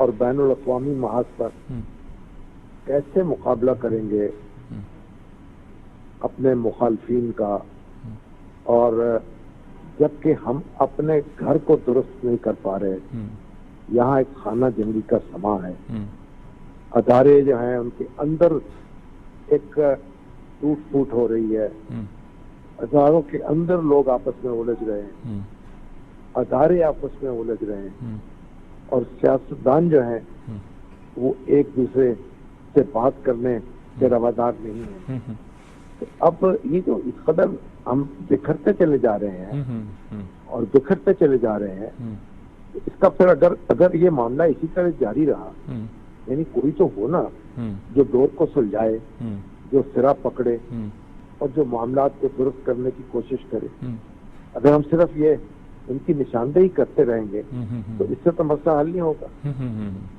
اور بین الاقوامی محاذ پر کیسے مقابلہ کریں گے اپنے مخالفین کا، اور جبکہ ہم اپنے گھر کو درست نہیں کر پا رہے، یہاں ایک خانہ جنگی کا سما ہے، ادارے جو ہیں ان کے اندر ایک ٹوٹ پھوٹ ہو رہی ہے، اداروں کے اندر لوگ آپس میں الجھ رہے ہیں، ادارے آپس میں الجھ رہے ہیں، اور سیاستدان جو ہیں وہ ایک دوسرے سے بات کرنے کے روادار نہیں ہیں۔ تو اب یہ جو اس قدر ہم بکھرتے چلے جا رہے ہیں اور بکھرتے چلے جا رہے ہیں، اس کا پھر اگر یہ معاملہ اسی طرح جاری رہا، یعنی کوئی تو ہو نا جو دور کو سلجھائے، جو سرا پکڑے اور جو معاملات کو درست کرنے کی کوشش کرے۔ اگر ہم صرف یہ ان کی نشاندہی کرتے رہیں گے تو اس سے تو مسئلہ حل نہیں ہوگا۔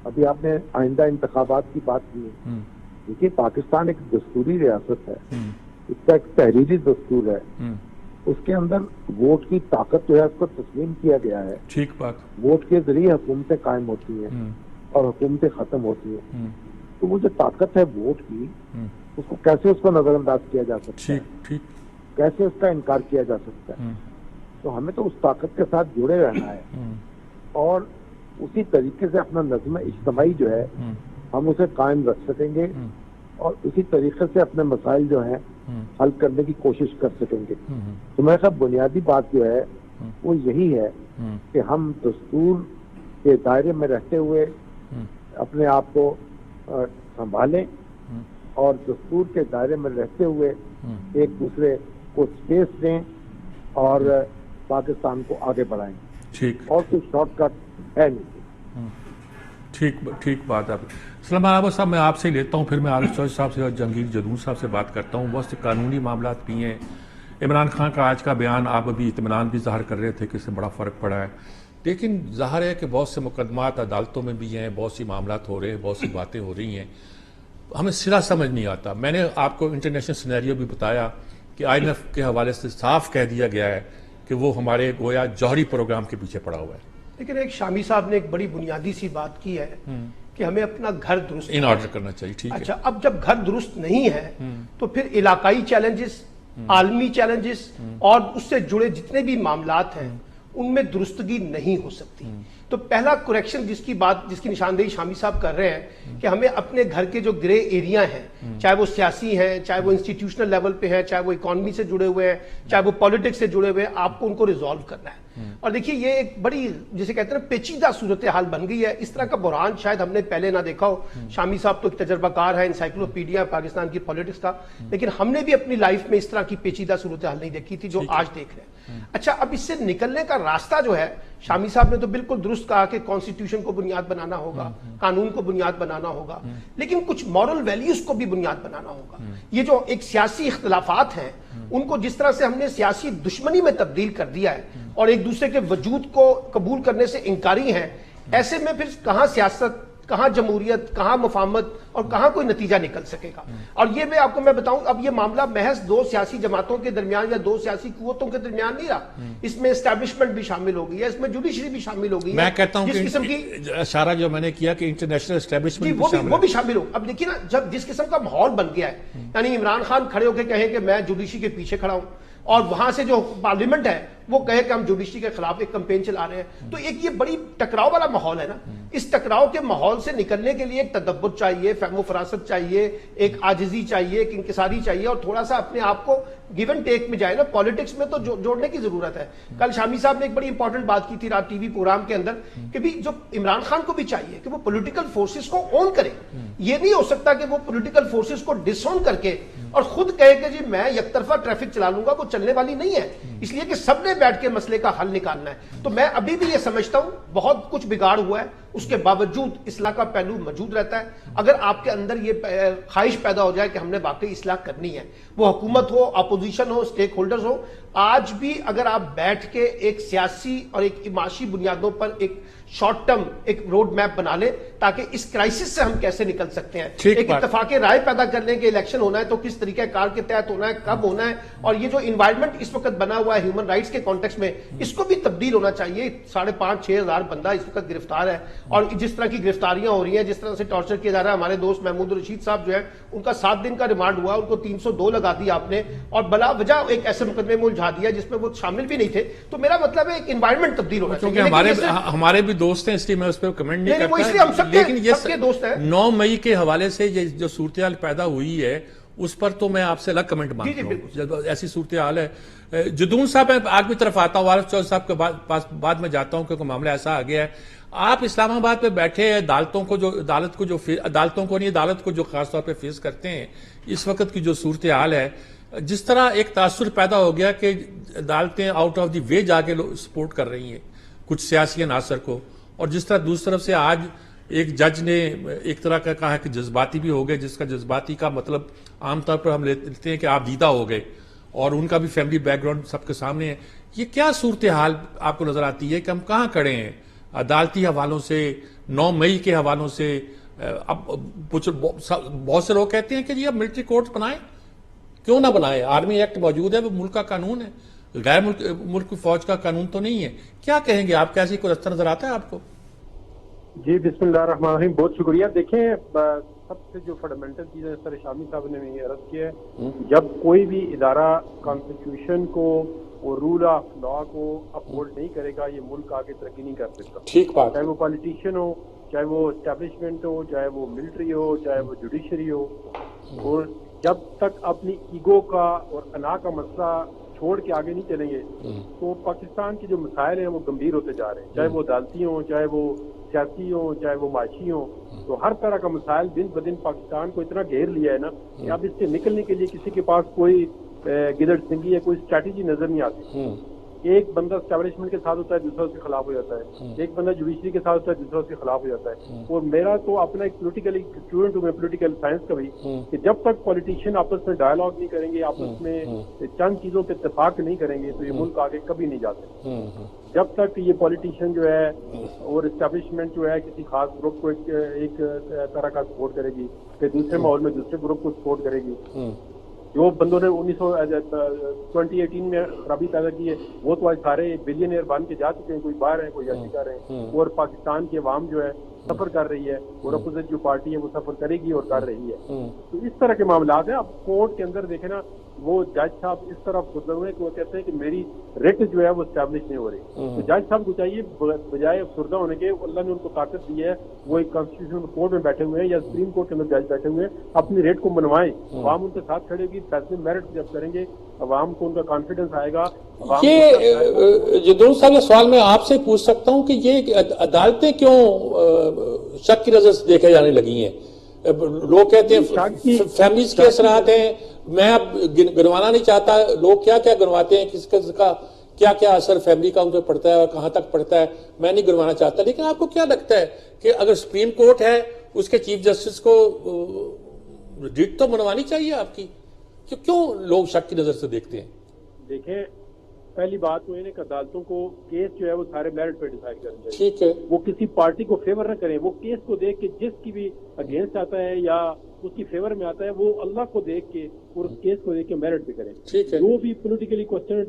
ابھی آپ نے آئندہ انتخابات کی بات کی ہے، دیکھیے پاکستان ایک دستوری ریاست ہے، اس کا ایک تحریری دستور ہے، اس کے اندر ووٹ کی طاقت جو ہے اس کو تسلیم کیا گیا ہے۔ ٹھیک بات۔ ووٹ کے ذریعے حکومتیں قائم ہوتی ہیں اور حکومتیں ختم ہوتی ہیں، تو وہ جو طاقت ہے ووٹ کی، اس کو کیسے اس کو نظر انداز کیا جا سکتا ہے، کیسے اس کا انکار کیا جا سکتا ہے؟ تو ہمیں تو اس طاقت کے ساتھ جڑے رہنا ہے، اور اسی طریقے سے اپنا نظم اجتماعی جو ہے ہم اسے قائم رکھ سکیں گے، اور اسی طریقے سے اپنے مسائل جو ہیں حل کرنے کی کوشش کر سکیں گے۔ تو میرا خیال بنیادی بات جو ہے وہ یہی ہے کہ ہم دستور کے دائرے میں رہتے ہوئے اپنے آپ کو سنبھالیں، اور دستور کے دائرے میں رہتے ہوئے ایک دوسرے کو اسپیس دیں اور پاکستان کو آگے بڑھائیں۔ اور کوئی شارٹ کٹ ہے نہیں۔ ٹھیک بات ہے۔ سلمان احمد صاحب، میں آپ سے لیتا ہوں، پھر میں عارف چوہدری صاحب سے اور جہانگیر جدون صاحب سے بات کرتا ہوں۔ بہت سے قانونی معاملات بھی ہیں۔ عمران خان کا آج کا بیان، آپ ابھی اطمینان بھی ظاہر کر رہے تھے کہ اس سے بڑا فرق پڑا ہے، لیکن ظاہر ہے کہ بہت سے مقدمات عدالتوں میں بھی ہیں، بہت سی معاملات ہو رہے ہیں، بہت سی باتیں ہو رہی ہیں، ہمیں سرا سمجھ نہیں آتا۔ میں نے آپ کو انٹرنیشنل سینیریو بھی بتایا کہ IMF کے حوالے سے صاف کہہ دیا گیا ہے کہ وہ ہمارے گویا جوہری پروگرام کے پیچھے پڑا ہوا ہے۔ لیکن ایک شامی صاحب نے ایک بڑی بنیادی سی بات کی ہے کہ ہمیں اپنا گھر درست ان آرڈر کرنا چاہیے۔ ٹھیک ہے۔ اچھا، اب جب گھر درست نہیں ہے تو پھر علاقائی چیلنجز، عالمی چیلنجز اور اس سے جڑے جتنے بھی معاملات ہیں ان میں درستگی نہیں ہو سکتی۔ تو پہلا کریکشن جس کی نشاندہی شامی صاحب کر رہے ہیں کہ ہمیں اپنے گھر کے جو گرے ایریا ہیں، چاہے وہ سیاسی ہیں، چاہے وہ انسٹیٹیوشنل لیول پہ ہیں، چاہے وہ اکانومی سے جڑے ہوئے ہیں، چاہے وہ پولیٹکس سے جڑے ہوئے ہیں، آپ کو ان کو ریزالو کرنا ہے۔ اور دیکھیے یہ ایک بڑی جسے کہتے ہیں پیچیدہ صورتحال بن گئی ہے۔ اس طرح کا بحران شاید ہم نے پہلے نہ دیکھا ہو۔ شامی صاحب تو ایک تجربہ کار ہے، انسائکلوپیڈیا پاکستان کی پولیٹکس کا، لیکن ہم نے بھی اپنی لائف میں اس طرح کی پیچیدہ صورتحال نہیں دیکھی تھی جو آج دیکھ رہے ہیں۔ اچھا، اب اس سے نکلنے کا راستہ جو ہے، شامی صاحب نے تو بالکل درست کہا کہ کانسٹیٹیوشن کو بنیاد بنانا ہوگا، قانون کو بنیاد بنانا ہوگا، لیکن کچھ مورل ویلیوز کو بھی بنیاد بنانا ہوگا۔ یہ جو ایک سیاسی اختلافات ہیں ان کو جس طرح سے ہم نے سیاسی دشمنی میں تبدیل کر دیا ہے اور ایک دوسرے کے وجود کو قبول کرنے سے انکاری ہیں، ایسے میں پھر کہاں سیاست، کہاں جمہوریت، کہاں مفاہمت اور کہاں کوئی نتیجہ نکل سکے گا؟ اور یہ میں آپ کو بتاؤں، اب یہ معاملہ محض دو سیاسی جماعتوں کے درمیان یا دو سیاسی قوتوں کے درمیان نہیں رہا، اس میں اسٹیبلشمنٹ بھی شامل ہو گئی ہے، اس میں جوڈیشری بھی شامل ہو گئی ہے۔ میں کہتا ہوں جس قسم کی اشارہ جو میں نے کیا کہ انٹرنیشنل اسٹیبلشمنٹ وہ بھی شامل ہو۔ اب دیکھیے نا، جب جس قسم کا ماحول بن گیا ہے، یعنی عمران خان کھڑے ہو کے کہیں کہ میں جوڈیشری کے پیچھے کھڑا ہوں، اور وہاں سے جو پارلیمنٹ ہے وہ کہے کہ ہم جوڈیشری کے خلاف ایک کمپین چلا رہے ہیں، تو ایک یہ بڑی ٹکراؤ والا ماحول ہے نا۔ اس ٹکراؤ کے ماحول سے نکلنے کے لیے ایک تدبر چاہیے، فہم و فراست چاہیے، ایک عاجزی چاہیے، ایک انکساری چاہیے، اور تھوڑا سا اپنے آپ کو گیو اینڈ ٹیک میں جائے نا، پالیٹکس میں تو جوڑنے کی ضرورت ہے۔ کل شامی صاحب نے ایک بڑی امپورٹنٹ بات کی تھی رات ٹی وی پروگرام کے اندر کہ بھی جو عمران خان کو بھی چاہیے کہ وہ پولیٹیکل فورسز کو اون کرے۔ یہ نہیں ہو سکتا کہ وہ پولیٹیکل فورسز کو ڈس اون کر کے اور خود کہے کہ جی میں یک طرفہ ٹریفک چلا لوں گا، وہ چلنے والی نہیں ہے، اس لیے کہ سب نے بیٹھ کے مسئلے کا حل نکالنا ہے۔ تو میں ابھی بھی یہ سمجھتا ہوں بہت کچھ بگاڑ ہوا ہے، اس کے باوجود اصلاح کا پہلو موجود رہتا ہے۔ اگر آپ کے اندر یہ خواہش پیدا ہو جائے کہ ہم نے واقعی اصلاح کرنی ہے، وہ حکومت ہو، اپوزیشن ہو، سٹیک ہولڈرز ہو، آج بھی اگر آپ بیٹھ کے ایک سیاسی اور ایک معاشی بنیادوں پر ایک شارٹ ٹرم ایک روڈ میپ بنا لیں تاکہ اس کرائسس سے ہم کیسے نکل سکتے ہیں. ٹھیک ایک بات. اتفاق رائے پیدا کر لیں کہ الیکشن ہونا ہے تو کس طریقہ کار کے تحت ہونا ہے, کب ہونا ہے, اور یہ جو انوائرمنٹ اس وقت بنا ہوا ہے ہیومن رائٹس کے کانٹیکسٹ میں, اس کو بھی تبدیل ہونا چاہیے. 5,500-6 ہزار بندہ اس وقت گرفتار ہے, اور جس طرح کی گرفتاریاں ہو رہی ہیں, جس طرح سے ٹارچر کیا جا رہا ہے. ہمارے دوست محمود رشید صاحب جو ہے ان کا 7 دن کا ریمانڈ ہوا, ان کو 302 لگا دیا آپ نے, اور بلا وجہ ایک ایسے مقدمے میں الجھا دیا جس میں وہ شامل بھی نہیں تھے. تو میرا مطلب ہے ایک انوائرمنٹ تبدیل ہونا چاہیے. کیونکہ ہمارے بھی دوست ہیں, اس لیے میں اس پہ کمنٹ نہیں کرتا, لیکن یہ 9 مئی کے حوالے سے جو صورتحال پیدا ہوئی ہے اس پر تو میں آپ سے الگ کمنٹ مانگتا ہوں. جب ایسی صورتحال ہے, جدون صاحب میں آگ کی طرف آتا ہوں, وارث چودھری صاحب کے پاس بعد میں جاتا ہوں کیونکہ معاملہ ایسا آ گیا ہے. آپ اسلام آباد پہ بیٹھے عدالتوں کو جو خاص طور پہ فیس کرتے ہیں اس وقت کی جو صورتحال ہے, جس طرح ایک تاثر پیدا ہو گیا کہ عدالتیں آؤٹ آف دی وے جا کے سپورٹ کر رہی ہیں کچھ سیاسی عناصر کو, اور جس طرح دوسری طرف سے آج ایک جج نے ایک طرح کا کہا کہ جذباتی بھی ہو گئے, جس کا جذباتی کا مطلب عام طور پر ہم لیتے ہیں کہ آپ جیتا ہو گئے, اور ان کا بھی فیملی بیک گراؤنڈ سب کے سامنے ہے. یہ کیا صورتحال آپ کو نظر آتی ہے کہ ہم کہاں کھڑے ہیں عدالتی حوالوں سے, 9 مئی کے حوالوں سے؟ اب بہت سے لوگ کہتے ہیں کہ جی اب ملٹری کورٹ بنائیں, کیوں نہ بنائیں؟ آرمی ایکٹ موجود ہے, وہ ملک کا قانون ہے, غیر ملک فوج کا قانون تو نہیں ہے. کیا کہیں گے آپ, کیسی کوئی رستہ نظر آتا ہے آپ کو؟ جی بسم اللہ الرحمن الرحیم, بہت شکریہ. دیکھیں سب سے جو فنڈامنٹل چیز ہے سر شامی صاحب نے بھی عرض کیا ہے, جب کوئی بھی ادارہ کانسٹیٹیوشن کو اور رول آف لا کو اپہولڈ نہیں کرے گا, یہ ملک آگے ترقی نہیں کر سکتا. ٹھیک بات. چاہے وہ پالیٹیشین ہو, چاہے وہ اسٹیبلشمنٹ ہو, چاہے وہ ملٹری ہو, چاہے وہ جوڈیشری ہو, اور جب تک اپنی ایگو کا اور انا کا مسئلہ چھوڑ کے آگے نہیں چلیں گے تو پاکستان کے جو مسائل ہیں وہ گمبھیر ہوتے جا رہے ہیں. چاہے وہ عدالتی ہوں, چاہے وہ سیاسی ہوں, چاہے وہ معاشی ہوں, تو ہر طرح کا مسائل دن بدن پاکستان کو اتنا گھیر لیا ہے نا کہ اب اس سے نکلنے کے لیے کسی کے پاس کوئی گدڑ سنگی یا کوئی اسٹریٹجی نظر نہیں آتی. ایک بندہ اسٹیبلشمنٹ کے ساتھ ہوتا ہے, دوسرا اس کے خلاف ہو جاتا ہے. ایک بندہ جوڈیشری کے ساتھ ہوتا ہے, دوسرا اس کے خلاف ہو جاتا ہے. اور میرا تو اپنا ایک پولیٹیکل اسٹوڈنٹ ہوں میں, پولیٹیکل سائنس کا بھی, کہ جب تک پولیٹیشین آپس میں ڈائلاگ نہیں کریں گے, آپس میں چند چیزوں پہ اتفاق نہیں کریں گے, تو یہ ملک آگے کبھی نہیں جاتے. جب تک یہ پولیٹیشین جو ہے اور اسٹیبلشمنٹ جو ہے کسی خاص گروپ کو ایک طرح کا سپورٹ کرے گی, پھر دوسرے ماحول میں دوسرے گروپ کو سپورٹ کرے گی. جو بندوں نے 2018 میں خرابی پیدا کی ہے وہ تو آج سارے بلینئر بن کے جا چکے ہیں, کوئی باہر ہیں, کوئی ایسی کر رہے ہیں, اور پاکستان کی عوام جو ہے سفر کر رہی ہے, اور اپوزٹ جو پارٹی ہے وہ سفر کرے گی اور کر رہی ہے. تو اس طرح کے معاملات ہیں. اب کورٹ کے اندر دیکھیں نا, وہ جج صاحب اس طرح گزر ہوئے کہ وہ کہتے ہیں کہ میری ریٹ جو ہے وہ اسٹیبلش نہیں ہو رہی. تو جج صاحب کو چاہیے بجائے افسردہ ہونے کے, اللہ نے ان کو طاقت دی ہے, وہ ایک کانسٹیٹیوشنل کورٹ میں بیٹھے ہوئے ہیں یا سپریم کورٹ کے اندر جج بیٹھے ہوئے ہیں, اپنی ریٹ کو منوائیں. عوام ان کے ساتھ کھڑے گی, فیصلے میرٹ جب کریں گے عوام کو ان کا کانفیڈنس آئے گا. یہ جدون صاحب, یہ سوال میں آپ سے پوچھ سکتا ہوں کہ یہ عدالتیں کیوں شک کی نظر سے دیکھے جانے لگی ہیں؟ لوگ کہتے ہیں فیملیز کے اثرات ہیں, میں اب گنوانا نہیں چاہتا. لوگ کیا کیا گنواتے ہیں, کس کا کیا کیا اثر فیملی کا ان پہ پڑتا ہے اور کہاں تک پڑتا ہے, میں نہیں گنوانا چاہتا. لیکن آپ کو کیا لگتا ہے کہ اگر سپریم کورٹ ہے اس کے چیف جسٹس کو ریٹ تو منوانی چاہیے آپ کی, کیوں لوگ شک کی نظر سے دیکھتے ہیں؟ دیکھیں, پہلی بات تو یہ ہے کہ عدالتوں کو کیس جو ہے وہ سارے میرٹ پہ ڈیسائیڈ کرنا چاہیے. ٹھیک ہے, وہ کسی پارٹی کو فیور نہ کریں, وہ کیس کو دیکھ کے جس کی بھی اگینسٹ آتا ہے یا اس کی فیور میں آتا ہے وہ اللہ کو دیکھ کے اور اس کیس کو دیکھ کے میرٹ پہ کریں. ٹھیک ہے, جو بھی پولیٹیکلی کوسچن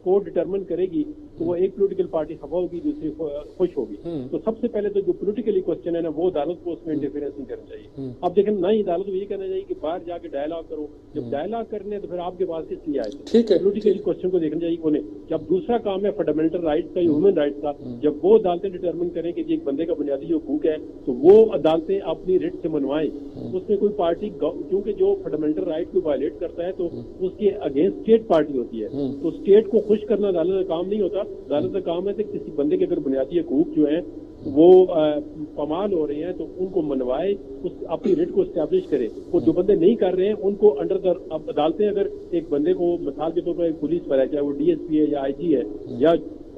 کو ڈٹرمن کرے گی تو وہ ایک پولیٹیکل پارٹی خفا ہوگی, دوسری خوش ہوگی. تو سب سے پہلے تو جو پولیٹیکلی کوسچن ہے نا وہ عدالت کو اس میں انٹرفیئرنس نہیں کرنا چاہیے. اب دیکھیں نہ ہی عدالت کو یہ کہنا چاہیے کہ باہر جا کے ڈائلاگ کرو. جب ڈائلاگ کرنے تو پھر آپ کے پاس کس لیے آئے تھے؟ پولیٹیکلی کوسچن کو دیکھنا چاہیے انہیں. جب دوسرا کام ہے فنڈامنٹل رائٹس کا, ہیومن رائٹس کا, جب وہ عدالتیں ڈٹرمن کریں کہ ایک بندے کا بنیادی جو حقوق ہے تو وہ عدالتیں اپنی ریٹ سے منوائیں. اس میں کوئی پارٹی, کیونکہ جو فنڈامنٹل رائٹ کو وائلیٹ کرتا ہے تو اس کے اگینسٹ اسٹیٹ پارٹی ہوتی ہے. تو اسٹیٹ کو خوش کرنا عدالت کا کام نہیں ہوتا. عدالت کا کام ہے کہ کسی بندے کے اگر بنیادی حقوق جو ہیں وہ پامال ہو رہے ہیں تو ان کو منوائے, اپنی ریٹ کو اسٹیبلش کرے. وہ جو بندے نہیں کر رہے ہیں ان کو انڈر دا عدالتیں اگر ایک بندے کو مثال کے طور پر پولیس پر ہے, چاہے وہ ڈی ایس پی ہے یا آئی جی ہے یا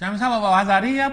شامی صاحب اب آواز آ رہی ہے؟ آپ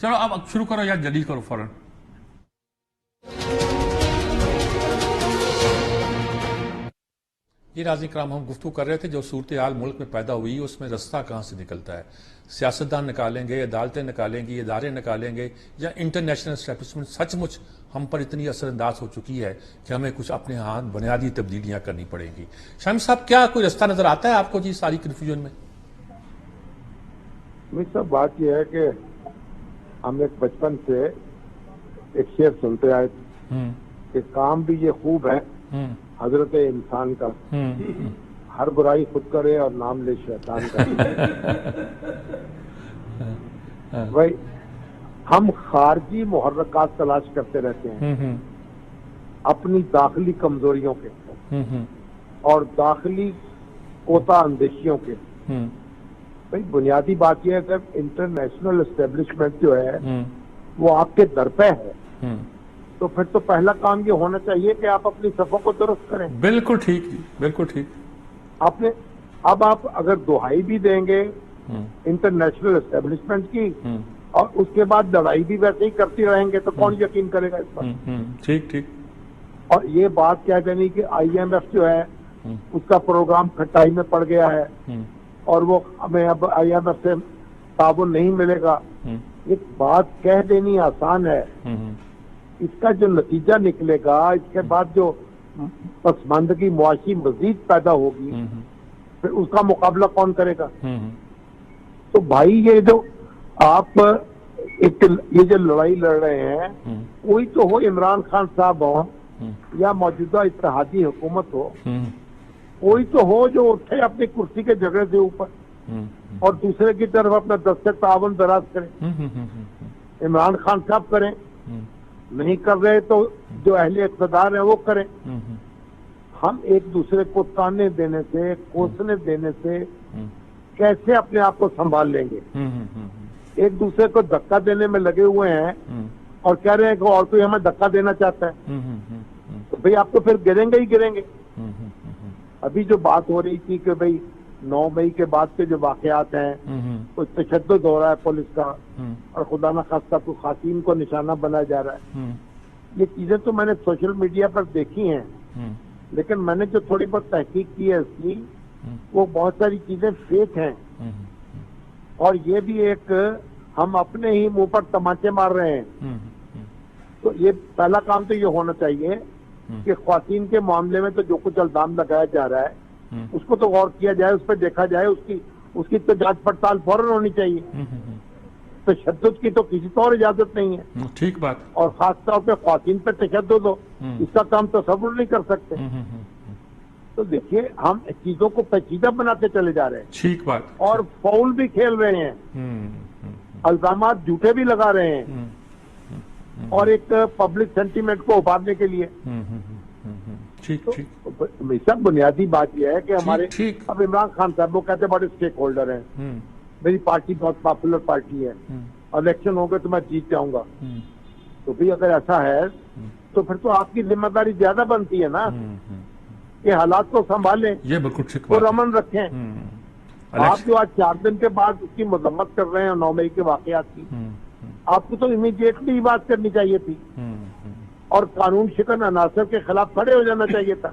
چلو اب شروع کرو یا جلدی کرو فوراً. یہ ناظرین کرام ہم گفتگو کر رہے تھے جو صورتحال ملک میں پیدا ہوئی اس میں رستہ کہاں سے نکلتا ہے. سیاستدان نکالیں گے, عدالتیں نکالیں گی, ادارے نکالیں گے, یا انٹرنیشنل اسٹیبلشمنٹ سچ مچ ہم پر اتنی اثر انداز ہو چکی ہے کہ ہمیں کچھ اپنے ہاتھ بنیادی تبدیلیاں کرنی پڑیں گی. شامی صاحب کیا کوئی رستہ نظر آتا ہے آپ کو جی ساری کنفیوژن میں؟ صاحب بات یہ ہے کہ ہم ایک بچپن سے ایک شعر سنتے آئے تھے کہ کام بھی یہ خوب ہے حضرت انسان کا, ہر برائی خود کرے اور نام لے شیطان کا. بھائی ہم خارجی محرکات تلاش کرتے رہتے ہیں اپنی داخلی کمزوریوں کے اور داخلی کوتا اندیشیوں کے. بھائی بنیادی بات یہ ہے کہ انٹرنیشنل اسٹیبلشمنٹ جو ہے وہ آپ کے در پہ ہے تو پھر تو پہلا کام یہ ہونا چاہیے کہ آپ اپنی صفوں کو درست کریں. بالکل ٹھیک جی, بالکل ٹھیک. اب آپ اگر دہائی بھی دیں گے انٹرنیشنل اسٹیبلشمنٹ کی اور اس کے بعد لڑائی بھی ویسے ہی کرتے رہیں گے تو کون یقین کرے گا اس پر. ٹھیک ٹھیک. اور یہ بات کیا دینی کہ آئی ایم ایف جو ہے اس کا پروگرام کھٹائی میں پڑ گیا ہے اور وہ ہمیں اب آئی ایم ایف سے تعاون نہیں ملے گا, یہ بات کہہ دینی آسان ہے. اس کا جو نتیجہ نکلے گا, اس کے بعد جو پسماندگی معاشی مزید پیدا ہوگی پھر اس کا مقابلہ کون کرے گا؟ تو بھائی یہ جو آپ یہ جو لڑائی لڑ رہے ہیں کوئی تو ہو, عمران خان صاحب ہو یا موجودہ اتحادی حکومت ہو, کوئی تو ہو جو اٹھے اپنی کرسی کے جگہ سے اوپر اور دوسرے کی طرف اپنا دست تعاون دراز کرے. عمران خان صاحب کریں, نہیں کر رہے تو جو اہل اقتدار ہیں وہ کریں. ہم ایک دوسرے کو تانے دینے سے, کوسنے دینے سے کیسے اپنے آپ کو سنبھال لیں گے؟ ایک دوسرے کو دھکا دینے میں لگے ہوئے ہیں اور کہہ رہے ہیں کہ اور کوئی ہمیں دھکا دینا چاہتا ہے تو بھئی آپ تو پھر گریں گے ہی گریں گے. ابھی جو بات ہو رہی تھی کہ بھئی 9 مئی کے بعد کے جو واقعات ہیں کوئی تشدد ہو رہا ہے پولیس کا اور خدا نہ خواستہ کوئی خواتین کو نشانہ بنایا جا رہا ہے, یہ چیزیں تو میں نے سوشل میڈیا پر دیکھی ہیں, لیکن میں نے جو تھوڑی بہت تحقیق کی ہے اس کی وہ بہت ساری چیزیں فیک ہیں. اور یہ بھی ایک ہم اپنے ہی منہ پر تماچے مار رہے ہیں. تو یہ پہلا کام تو یہ ہونا چاہیے کہ خواتین کے معاملے میں تو جو کچھ الزام لگایا جا رہا ہے اس کو تو غور کیا جائے, اس پہ دیکھا جائے, اس کی تو جانچ پڑتال فوراً ہونی چاہیے. تشدد کی تو کسی طور اجازت نہیں ہے. ٹھیک بات. اور خاص طور پہ خواتین پہ تشدد ہو اس کا کام تصور نہیں کر سکتے. تو دیکھیے ہم چیزوں کو پیچیدہ بناتے چلے جا رہے ہیں. ٹھیک بات. اور فاؤل بھی کھیل رہے ہیں, الزامات جھوٹے بھی لگا رہے ہیں اور ایک پبلک سینٹیمنٹ کو ابھارنے کے لیے. سب بنیادی بات یہ ہے کہ ہمارے اب عمران خان صاحب وہ کہتے بڑے اسٹیک ہولڈر ہیں, میری پارٹی بہت پاپولر پارٹی ہے, الیکشن ہوگا تو میں جیت جاؤں گا. تو بھی اگر ایسا ہے تو پھر تو آپ کی ذمہ داری زیادہ بنتی ہے نا کہ حالات کو سنبھالیں, یہ بالکل ٹھیک اور امن رکھیں. آپ جو آج 4 دن کے بعد اس کی مذمت کر رہے ہیں 9 مئی کے واقعات کی, آپ کو تو امیڈیٹلی ہی بات کرنی چاہیے تھی اور قانون شکن عناصر کے خلاف کھڑے ہو جانا چاہیے تھا.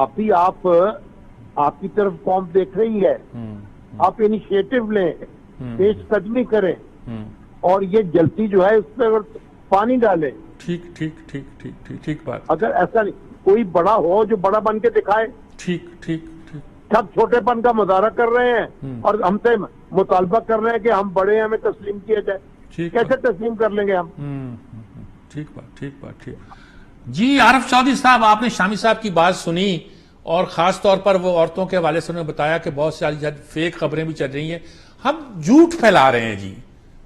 ابھی آپ کی طرف قوم دیکھ رہی ہے, آپ انیشیٹو لیں, پیش قدمی کریں اور یہ جلتی جو ہے اس پہ پانی ڈالیں. ٹھیک ٹھیک ٹھیک ٹھیک ٹھیک بات. اگر ایسا نہیں کوئی بڑا ہو جو بڑا بن کے دکھائے. ٹھیک ٹھیک ٹھیک. سب چھوٹے پن کا مظاہرہ کر رہے ہیں اور ہم سے مطالبہ کر رہے ہیں کہ ہم بڑے ہیں, ہمیں تسلیم کیا جائے. کیسے تسلیم کر لیں گے ہم؟ ٹھیک بات, ٹھیک بات, ٹھیک. جی عارف چودھری صاحب, آپ نے شامی صاحب کی بات سنی اور خاص طور پر وہ عورتوں کے حوالے سے انہوں نے بتایا کہ بہت ساری فیک خبریں بھی چل رہی ہیں. ہم جھوٹ پھیلا رہے ہیں جی,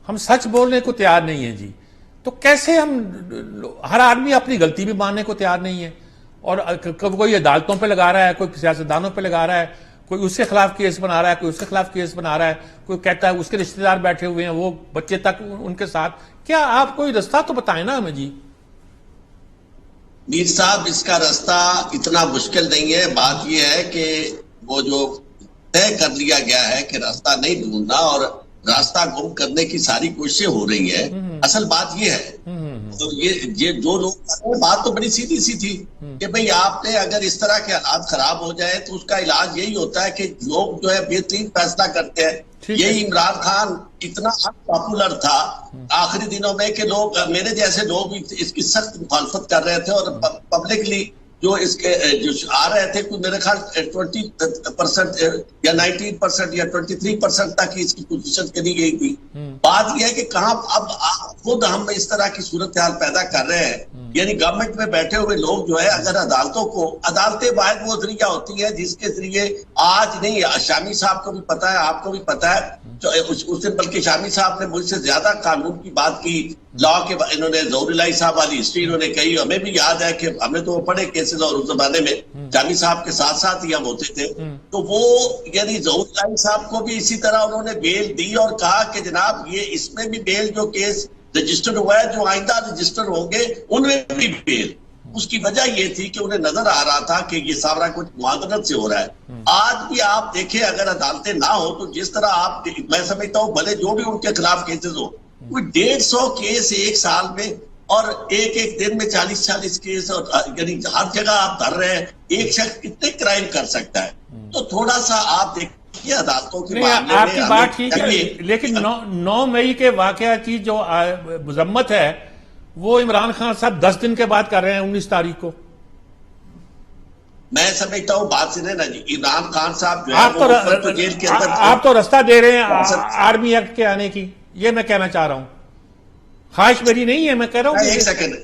ہم سچ بولنے کو تیار نہیں ہیں جی. تو کیسے ہم, ہر آدمی اپنی غلطی بھی ماننے کو تیار نہیں ہے اور کوئی عدالتوں پہ لگا رہا ہے, کوئی سیاستدانوں پہ لگا رہا ہے, کوئی اس کے خلاف کیس بنا رہا ہے, کوئی اس کے خلاف کیس بنا رہا ہے, کوئی کہتا ہے اس کے رشتہ دار بیٹھے ہوئے ہیں وہ بچے تک ان کے ساتھ. کیا آپ کوئی رستہ تو بتائیں نا ہمیں جی. میر صاحب اس کا راستہ اتنا مشکل نہیں ہے. بات یہ ہے کہ وہ جو طے کر لیا گیا ہے کہ راستہ نہیں ڈھونڈنا اور راستہ گم کرنے کی ساری کوششیں ہو رہی ہیں. اصل بات یہ ہے تو یہ جو لوگ بات تو بڑی سیدھی سی تھی کہ بھئی آپ نے اگر اس طرح کے حالات خراب ہو جائے تو اس کا علاج یہی ہوتا ہے کہ لوگ جو ہے بہترین فیصلہ کرتے ہیں. یہی عمران خان اتنا پاپولر تھا آخری دنوں میں کہ لوگ میرے جیسے لوگ اس کی سخت مخالفت کر رہے تھے اور پبلکلی جو اس کے جو آ رہے تھے کوئی میرے خیال 20% یا 19% یا 23% تک اس کی پوزیشن چلی گئی تھی. بات یہ ہے کہ کہاں اب خود ہم اس طرح کی صورتحال پیدا کر رہے ہیں. یعنی گورنمنٹ میں بیٹھے ہوئے لوگ جو ہے اگر عدالتیں واحد وہ ذریعہ ہوتی ہیں جس کے ذریعے آج نہیں شامی صاحب کو بھی پتا ہے آپ کو بھی پتا ہے اس دن بلکہ شامی صاحب نے مجھ سے زیادہ قانون کی بات کی لا کے انہوں نے ظہور الہی صاحب والی ہسٹری انہوں نے کہی. ہمیں بھی یاد ہے کہ ہمیں تو وہ پڑھے کیسز اور اس زمانے میں شامی صاحب کے ساتھ ساتھ ہی ہم ہوتے تھے. تو وہ یعنی ظہور الہی صاحب کو بھی اسی طرح انہوں نے بیل دی اور کہا کہ جناب یہ اس میں بھی بیل جو کیس رجسٹر ہوا ہے جو آئندہ رجسٹر ہوں گے ان میں بھی بیل. اس کی وجہ یہ تھی کہ انہیں نظر آ رہا تھا کہ یہ سارا کچھ معذرت سے ہو رہا ہے. آج بھی آپ دیکھیں اگر عدالتیں نہ ہو تو جس طرح آپ میں سمجھتا ہوں بھلے جو بھی ان کے خلاف کیسز ہو کوئی 150 کیس ایک سال میں اور ایک دن میں 40 کیس اور یعنی ہر جگہ آپ دھر رہے ہیں ایک شخص کتنے کرائم کر سکتا ہے. تو تھوڑا سا آپ دیکھیے عدالتوں کے آپ کی بات ٹھیک ہے لیکن 9 مئی کے واقعہ کی جو مذمت ہے وہ عمران خان صاحب 10 دن کے بعد کر رہے ہیں 19 تاریخ کو. میں سمجھتا ہوں بات سنے نا جی عمران خان صاحب جو ہے آپ تو رستہ دے رہے ہیں آرمی ایکٹ کے آنے کی. یہ میں کہنا چاہ رہا ہوں خواہش میری نہیں ہے میں کہہ رہا ہوں ایک سیکنڈ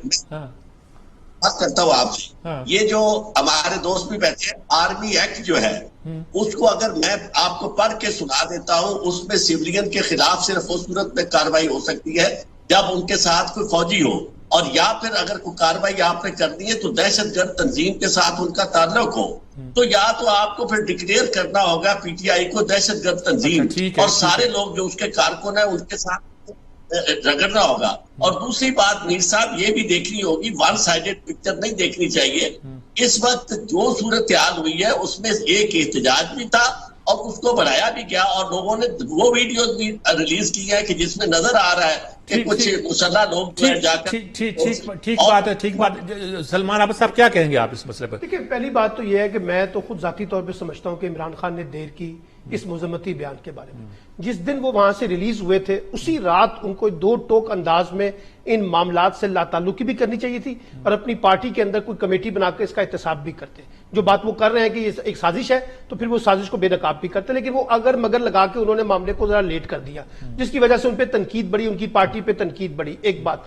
بات کرتا ہوں آپ سے. یہ جو ہمارے دوست بھی بیٹھے ہیں آرمی ایکٹ جو ہے اس کو اگر میں آپ کو پڑھ کے سنا دیتا ہوں اس میں سیولین کے خلاف صرف اس صورت میں کارروائی ہو سکتی ہے جب ان کے ساتھ کوئی فوجی ہو اور یا پھر اگر کوئی کارروائی آپ نے کرنی ہے تو دہشت گرد تنظیم کے ساتھ ان کا تعلق ہو تو یا تو آپ کو پھر ڈکلیئر کرنا ہوگا پی ٹی آئی کو دہشت گرد تنظیم اور سارے لوگ جو اس کے کارکن ہیں ان کے ساتھ رگڑنا ہوگا. اور دوسری بات میر صاحب یہ بھی دیکھنی ہوگی ون سائیڈڈ پکچر نہیں دیکھنی چاہیے. اس وقت جو صورتحال ہوئی ہے اس میں ایک احتجاج بھی تھا اور اس کو بڑھایا بھی گیا اور لوگوں نے وہ ویڈیوز بھی ریلیز کی ہے کہ جس میں نظر آ رہا ہے کہ کچھ مسلح لوگ جا کر ٹھیک بات ہے. سلمان عابد صاحب کیا کہیں گے آپ اس مسئلے پر؟ دیکھیں پہلی بات تو یہ ہے کہ میں تو خود ذاتی طور پہ سمجھتا ہوں کہ عمران خان نے دیر کی اس مذمتی بیان کے بارے میں. جس دن وہ وہاں سے ریلیز ہوئے تھے اسی رات ان کو 2 ٹوک انداز میں ان معاملات سے لا تعلقی بھی کرنی چاہیے تھی اور اپنی پارٹی کے اندر کوئی کمیٹی بنا کے اس کا احتساب بھی کرتے. جو بات وہ کر رہے ہیں کہ یہ ایک سازش ہے تو پھر وہ سازش کو بے نقاب بھی کرتے لیکن وہ اگر مگر لگا کے انہوں نے معاملے کو ذرا لیٹ کر دیا جس کی وجہ سے ان پہ تنقید بڑھی ان کی پارٹی پہ تنقید بڑھی. ایک بات.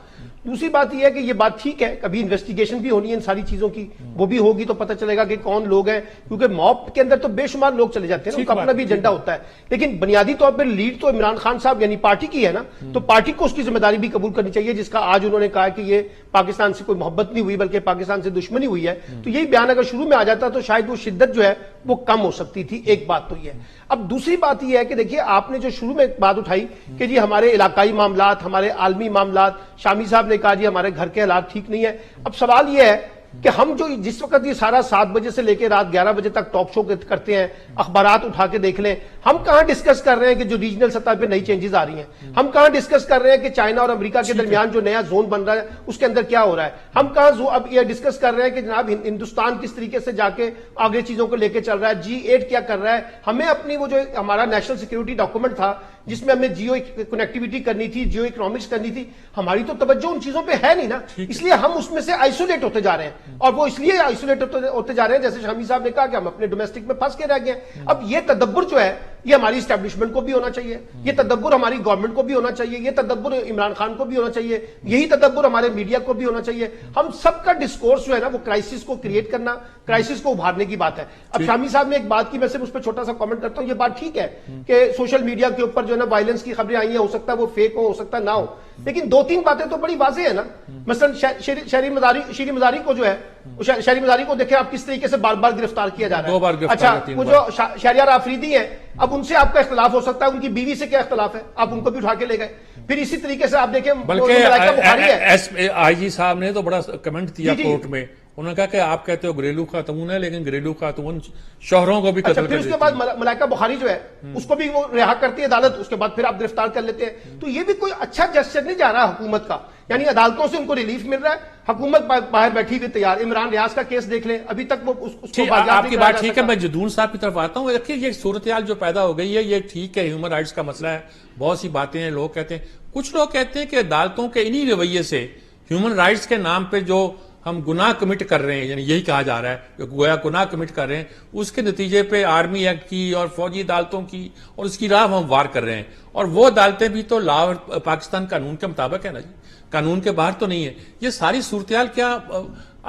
دوسری بات یہ ہے کہ یہ بات ٹھیک ہے کبھی انویسٹیگیشن بھی ہونی ہے ان ساری چیزوں کی وہ بھی ہوگی تو پتہ چلے گا کہ کون لوگ ہیں کیونکہ موب کے اندر تو بے شمار لوگ چلے جاتے ہیں ان کا اپنا بھی ایجنڈا ہوتا ہے لیکن بنیادی طور پر لیڈ تو عمران خان صاحب یعنی پارٹی کی ہے نا تو پارٹی کو اس کی ذمہ داری بھی قبول کرنی چاہیے جس کا آج انہوں نے کہا کہ یہ پاکستان سے کوئی محبت نہیں ہوئی بلکہ پاکستان سے دشمنی ہوئی ہے. تو یہی بیان اگر شروع میں آ جاتا تو شاید وہ شدت جو ہے وہ کم ہو سکتی تھی. ایک بات تو یہ ہے. اب دوسری بات یہ ہے کہ دیکھیے آپ نے جو شروع میں بات اٹھائی کہ جی ہمارے علاقائی معاملات ہمارے عالمی معاملات شامی صاحب نے کہا جی ہمارے گھر کے حالات ٹھیک نہیں ہے. اب سوال یہ ہے کہ ہم جو جس وقت یہ سارا 7 بجے سے لے کے رات 11 بجے تک ٹاک شو کرتے ہیں اخبارات اٹھا کے دیکھ لیں ہم کہاں ڈسکس کر رہے ہیں کہ جو ریجنل سطح پہ نئی چینجز آ رہی ہیں. ہم کہاں ڈسکس کر رہے ہیں کہ چائنا اور امریکہ کے درمیان جو نیا زون بن رہا ہے اس کے اندر کیا ہو رہا ہے. ہم کہاں اب یہ ڈسکس کر رہے ہیں کہ جناب ہندوستان کس طریقے سے جا کے آگے چیزوں کو لے کے چل رہا ہے. G8 کیا کر رہا ہے. ہمیں اپنی وہ جو ہمارا نیشنل سیکیورٹی ڈاکومنٹ تھا جس میں ہمیں جیو کنیکٹیویٹی کرنی تھی جیو اکنامکس کرنی تھی ہماری تو توجہ ان چیزوں پہ ہے نہیں نا اس لیے ہم اس میں سے آئسولیٹ ہوتے جا رہے ہیں اور وہ اس لیے آئسولیٹ ہوتے جا رہے ہیں جیسے شامی صاحب نے کہا کہ ہم اپنے ڈومیسٹک میں پھنس کے رہ گئے ہیں. اب یہ تدبر جو ہے یہ ہماری اسٹیبلشمنٹ کو بھی ہونا چاہیے یہ تدبر ہماری گورنمنٹ کو بھی ہونا چاہیے یہ تدبر عمران خان کو بھی ہونا چاہیے یہی تدبر ہمارے میڈیا کو بھی ہونا چاہیے. ہم سب کا ڈسکورس جو ہے نا وہ کرائسس کو کریٹ کرنا کرائسس کو ابھارنے کی بات ہے. اب شامی صاحب نے ایک بات کی میں صرف اس پہ چھوٹا سا کامنٹ کرتا ہوں یہ بات ٹھیک ہے کہ سوشل میڈیا کے اوپر جو ہے نا وائلنس کی خبریں آئی ہیں ہو سکتا ہے وہ فیک ہو سکتا ہے نہ ہو لیکن 2-3 باتیں تو بڑی واضح ہیں نا. مثلا شہری مزاری کو جو ہے شہری مزاری کو دیکھیں آپ کس طریقے سے بار بار گرفتار کیا جا رہا ہے. اچھا وہ جو شہریار آفریدی ہیں اب ان سے آپ کا اختلاف ہو سکتا ہے ان کی بیوی سے کیا اختلاف ہے آپ ان کو بھی اٹھا کے لے گئے. پھر اسی طریقے سے آپ دیکھیں بلکہ آئی جی صاحب نے تو بڑا کمنٹ دیا کورٹ میں انہوں نے کہا کہ آپ کہتے ہو گھریلو خاتون ہے لیکن گھریلو خاتون شوہروں کو بھی اچھا قتل پھر کر اس کے دیتی بعد ہیں۔ ملائکہ بخاری جو ہے اس کو بھی وہ رہا کرتی ہے عدالت، اس کے بعد پھر آپ گرفتار کر لیتے ہیں، تو یہ بھی کوئی اچھا جسچر نہیں جا رہا حکومت کا، یعنی عدالتوں سے ان کو ریلیف مل رہا ہے، حکومت باہر بیٹھی ہوئی تیار۔ عمران ریاض کا کیس دیکھ لیں، ابھی تک وہ اس کو بازیافت آپ کی نہیں کرایا بات جا ٹھیک ہے، سکا۔ میں جدون صاحب کی طرف آتا ہوں۔ دیکھیے یہ صورتحال جو پیدا ہو گئی ہے یہ ٹھیک ہے، ہیومن رائٹس کا مسئلہ ہے، بہت سی باتیں ہیں، لوگ کہتے ہیں، کچھ لوگ کہتے ہیں کہ عدالتوں کے انہی رویے سے ہیومن رائٹس کے نام پہ جو ہم گناہ کمٹ کر رہے ہیں، یعنی یہی کہا جا رہا ہے کہ گویا گناہ کمٹ کر رہے ہیں، اس کے نتیجے پہ آرمی ایکٹ کی اور فوجی عدالتوں کی اور اس کی راہ ہم وار کر رہے ہیں، اور وہ عدالتیں بھی تو لا اور پاکستان قانون کے مطابق ہے نا جی، قانون کے باہر تو نہیں ہے۔ یہ ساری صورتحال کیا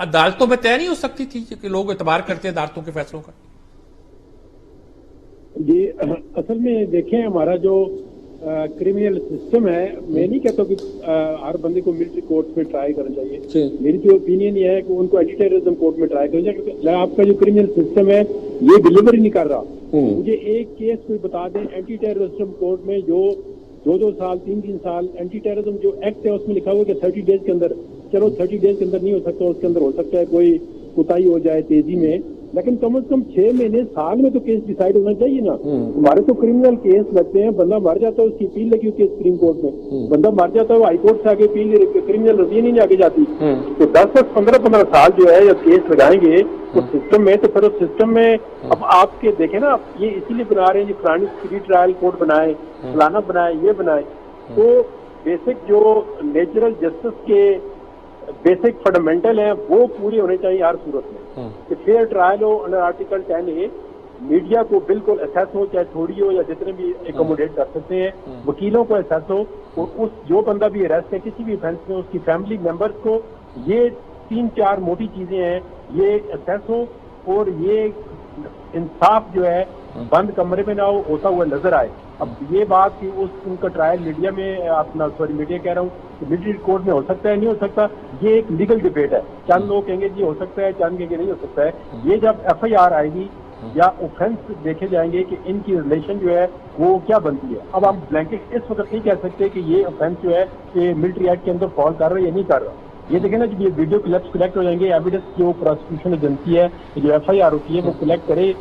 عدالتوں میں طے نہیں ہو سکتی تھی کہ لوگ اعتبار کرتے ہیں عدالتوں کے فیصلوں کا؟ جی اصل میں دیکھیں ہمارا جو کرمینل سسٹم ہے، میں نہیں کہتا کہ ہر بندے کو ملٹری کورٹ میں ٹرائی کرنا چاہیے، میری جو اوپینین یہ ہے کہ ان کو اینٹی ٹیررزم کورٹ میں ٹرائی کرنا چاہیے۔ آپ کا جو کرمینل سسٹم ہے یہ ڈلیور ہی نہیں کر رہا۔ مجھے ایک کیس کوئی بتا دیں اینٹی ٹیررزم کورٹ میں جو 2 سال 3 سال، اینٹی ٹیررزم جو ایکٹ ہے اس میں لکھا ہوا کہ 30 ڈیز کے اندر، چلو 30 ڈیز کے اندر نہیں ہو سکتا، اس کے اندر ہو سکتا ہے کوئی کوتاہی ہو جائے تیزی میں، لیکن کم از کم 6 مہینے سال میں تو کیس ڈیسائیڈ ہونا چاہیے نا۔ ہمارے تو کرمنل کیس لگتے ہیں، بندہ مر جاتا ہے اس کی اپیل لگی ہوتی ہے سپریم کورٹ میں، بندہ مر جاتا ہے وہ ہائی کورٹ سے آگے اپیل، کرمنل رضی نہیں آگے جاتی، تو 10-15 سال جو ہے جب کیس لگائیں گے اس سسٹم میں، تو پھر اس سسٹم میں اب آپ کے دیکھیں نا، یہ اسی لیے بنا رہے ہیں جی فلانی فری ٹرائل کورٹ بنائے، فلانا بنائے، یہ بنائے، تو بیسک جو نیچرل جسٹس کے بیسک فنڈامنٹل ہیں وہ پورے ہونے چاہیے ہر صورت میں، کہ فیئر ٹرائل ہو انڈر آرٹیکل 10A، میڈیا کو بالکل اسیس ہو، چاہے تھوڑی ہو یا جتنے بھی ایکوموڈیٹ کر سکتے ہیں، وکیلوں کو اسیس ہو، اور اس جو بندہ بھی اریسٹ ہے کسی بھی offense میں اس کی فیملی ممبرس کو یہ 3-4 موٹی چیزیں ہیں یہ اسیس ہو، اور یہ انصاف جو ہے بند کمرے میں نہ ہو، ہوتا ہوا نظر آئے۔ اب یہ بات کہ ان کا ٹرائل میڈیا میں اپنا میڈیا کہہ رہا ہوں کہ ملٹری کورٹ میں ہو سکتا ہے نہیں ہو سکتا، یہ ایک لیگل ڈبیٹ ہے، چند لوگ کہیں گے جی ہو سکتا ہے، چند کہیں گے نہیں ہو سکتا ہے۔ یہ جب FIR آئے گی یا اوفینس دیکھے جائیں گے کہ ان کی ریلیشن جو ہے وہ کیا بنتی ہے۔ اب ہم بلینکٹ اس وقت نہیں کہہ سکتے کہ یہ اوفینس جو ہے کہ ملٹری ایکٹ کے اندر فال کر رہا ہے یا نہیں کر رہا۔ یہ دیکھیں نا جب یہ ویڈیو کلپس کلیکٹ ہو جائیں گے، ایویڈنس جو پروسیکیوشن ایجنسی ہے جو FIR ہوتی ہے وہ کلیکٹ کرے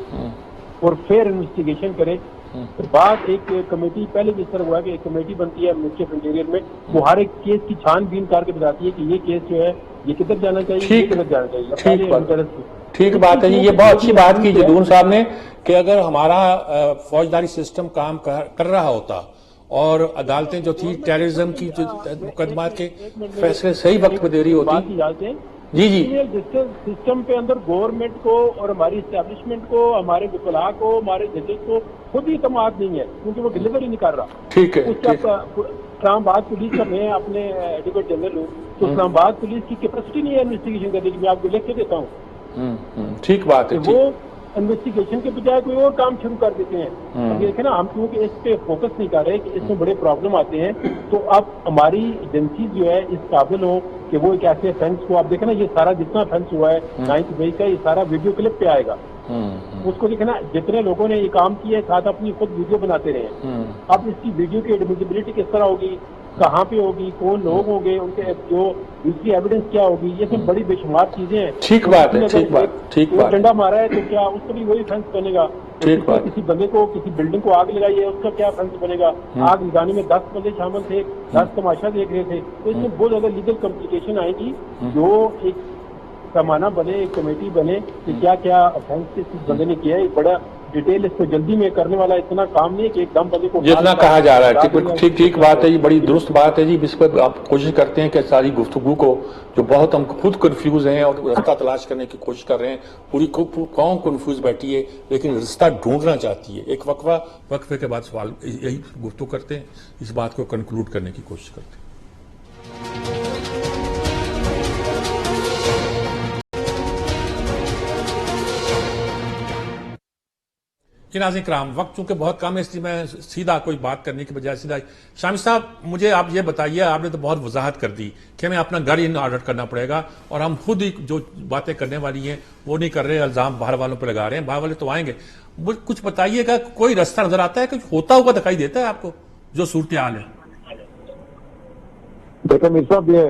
اور فیئر انویسٹیگیشن کرے، پھر بعد ایک کمیٹی، پہلے بھی اس طرح ہوا ہے کہ ایک کمیٹی بنتی ہے منسٹری آف انٹیریئر میں، وہ ہر ایک کیس کی چھان بین کر کے بتاتی ہے کہ یہ کیس جو ہے یہ کدھر جانا چاہیے، یہ کدھر جانا چاہیے۔ ٹھیک بات ہے جی، یہ بہت اچھی بات کی جدون صاحب نے کہ اگر ہمارا فوجداری سسٹم کام کر رہا ہوتا اور عدالتیں جو تھی ٹیررزم کی مقدمات کے فیصلے صحیح وقت پہ دے رہی ہوتی۔ جی جی سسٹم کے اندر گورنمنٹ کو اور ہماری اسٹیبلشمنٹ کو، ہمارے وکلاء کو، ہمارے ججز کو خود ہی اعتماد نہیں ہے کیونکہ وہ ڈلیور ہی نہیں کر رہا۔ ٹھیک ہے، اسلام آباد پولیس کا میں اپنے ایڈوکیٹ جنرل ہوں، تو اسلام آباد پولیس کی کیپیسٹی نہیں ہے انویسٹیگیشن کرنے کی، میں آپ کو لکھ کے دیتا ہوں۔ ٹھیک بات ہے، وہ انویسٹیگیشن کے بجائے کوئی اور کام شروع کر دیتے ہیں۔ اب دیکھیں نا، ہم کیونکہ اس پہ فوکس نہیں کر رہے کہ اس میں بڑے پرابلم آتے ہیں، تو اب ہماری ایجنسی جو ہے اس قابل ہو کہ وہ ایک ایسے افینس کو، آپ دیکھیں نا یہ سارا جتنا افینس ہوا ہے 9 مئی کا، یہ سارا ویڈیو کلپ پہ آئے گا، اس کو دیکھیں نا جتنے لوگوں نے یہ کام کیا ہے ساتھ اپنی خود ویڈیو بناتے رہے، اب اس کی ویڈیو کی ایڈمیسیبلٹی کس طرح ہوگی، کہاں پہ ہوگی، کون لوگ ہوں گے، ان کے جو دوسری ایویڈنس کیا ہوگی، یہ سب بڑی بے شمار چیزیں ہیں۔ ٹھیک بات ہے، ٹھیک بات، ڈنڈا مارا ہے تو کیا اس کا بھی وہی فینس بنے گا؟ کسی بندے کو، کسی بلڈنگ کو آگ لگائی ہے اس کا کیا فینس بنے گا؟ آگ لگانے میں 10 بندے شامل تھے، 10 تماشا دیکھ رہے تھے، تو اس میں بہت زیادہ لیگل کمپلیکیشن آئے گی، جو ایک پیمانہ بنے، ایک کمیٹی بنے کہ کیا کیا افینس اس بندے نے کیا ہے۔ بڑا ڈیٹیل اس کو جلدی میں کرنے والا اتنا کام نہیں ہے کہ ایک دم بندے کو جتنا کہا جا رہا ہے۔ ٹھیک بات ہے جی، بڑی درست بات ہے جی، اس پہ آپ کوشش کرتے ہیں کہ ساری گفتگو کو، جو بہت ہم خود کنفیوز ہیں اور رستہ تلاش کرنے کی کوشش کر رہے ہیں، پوری قوم کنفیوز بیٹھی ہے لیکن رستہ ڈھونڈنا چاہتی ہے۔ ایک وقفے کے بعد سوال یہی گفتگو کرتے ہیں، اس بات کو کنکلوڈ کرنے کی کوشش کرتے ہیں۔ جی ناظرین کرام، وقت چونکہ بہت کم ہے اس لیے میں سیدھا کوئی بات کرنے کی بجائے سیدھا شامی صاحب مجھے آپ یہ بتائیے، آپ نے تو بہت وضاحت کر دی کہ ہمیں اپنا گھر ان آرڈر کرنا پڑے گا اور ہم خود ہی جو باتیں کرنے والی ہیں وہ نہیں کر رہے، الزام باہر والوں پہ لگا رہے ہیں، باہر والے تو آئیں گے۔ کچھ بتائیے گا، کوئی رستہ نظر آتا ہے، کچھ ہوتا ہوا دکھائی دیتا ہے آپ کو جو صورتحال ہے؟ دیکھیں میر صاحب، یہ